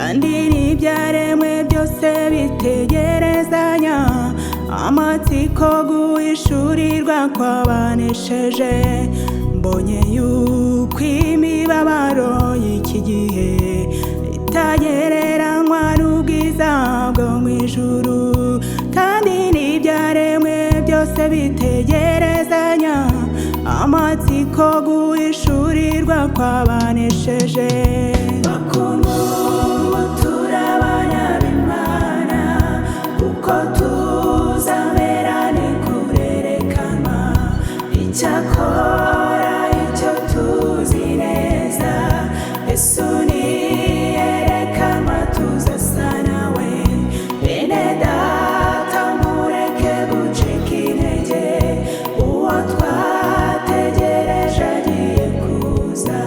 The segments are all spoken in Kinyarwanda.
kandi n'ibyaremwe byose bitegerezanya amatsiko guhishurirwa kw'abanesheje. Mbonye yuko imibabaro y'iki gihe itagereranywa n'ubwiza bwo mu ijuru, kandi n'ibyaremwe byose bitegerezanya amatsiko guhishurirwa kw'abanesheje. Bakundwa, ubu turi abana b'Imana, uko tuzamera ntikurerekanwa. Icyakora icyo tuzi neza, Yesu niyerekanwa tuzasa nawe. Bene data mureke gucika intege, uwo twategereje agiye kuza.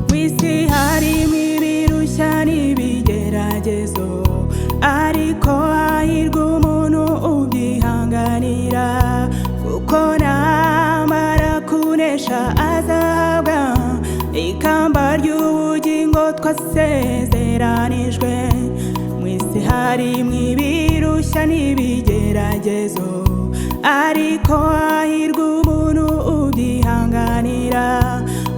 Mw'isi harimo ibirushya n'ibigeragezo, ariko hahirwa umuntu ubyihanganira, kuko namara kunesha azahabwa ikamba ry'ubugingo twasezeranijwe. Mw'isi harimo ibirushya n'ibigeragezo, ariko hahirwa umuntu ubyihanganira,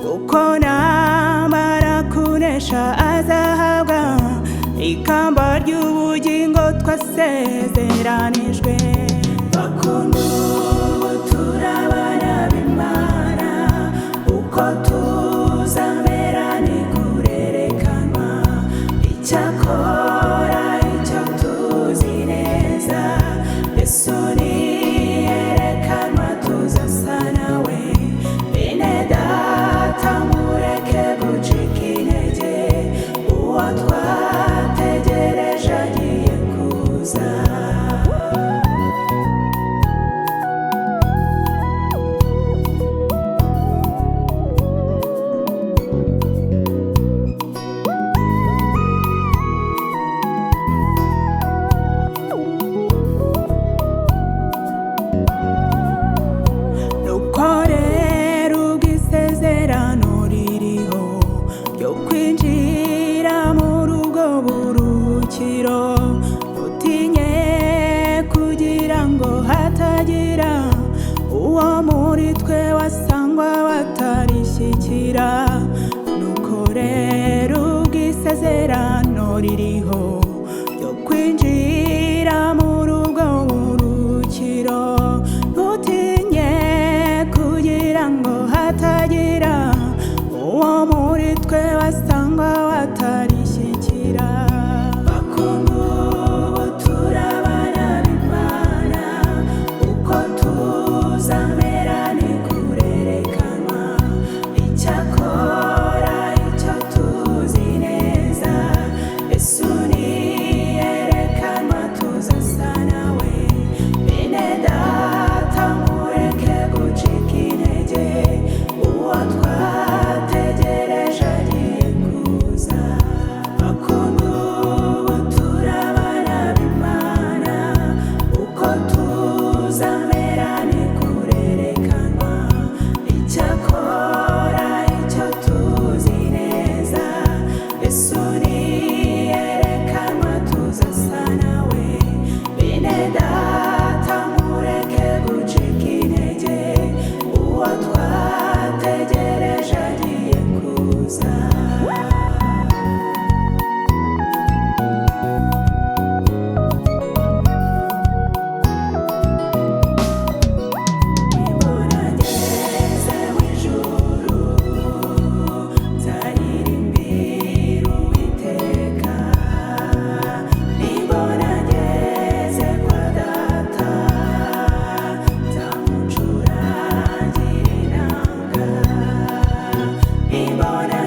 kuko namara kunesha azahabwa ikamba ry'ubugingo twasezeranijwe. Bakundwa, ubu turi abana b'Imana, uko tuzamera ntikurerekanwa. Icyakora icyo tuzi neza, Yesu niyerekanwa tuzasa nawe. Bene data mureke gucika intege, uwo twategereje agiye kuza. Nuko rero ubwo isezerano ririho ryo kwinjira muri ubwo buruhukiro, utinye kugira ngo hatagira uwo muri twe wasangwa batarishyikira. Nuko rero ubwo isezerano ririho ryo kwinjira muri ubwo buruhukiro, utinye kugira ngo hatagira uwo muri twe wasangwa batarishyikira. Bakundwa, ubu turi abana b'Imana, uko tuzamera ntikurerekanwa. Icyakora icyo tuzi neza, Yesu niyerekanwa tuzasa nawe. Bene data mureke gucika intege, uwo twategereje agiye kuza. Bakundwa, ubu turi abana b'Imana, uko tuzamera ntikurerekanwa. Icyakora icyo tuzi neza, Yesu niyerekanwa tuzasa nawe. Bene data mureke gucika intege, uwo twategereje agiye kuza. Nimbona ngeze mu ijuru, nzaririmbira Uwiteka. Nimbona ngeze kwa Data, nzamucurangira inanga. Nimbona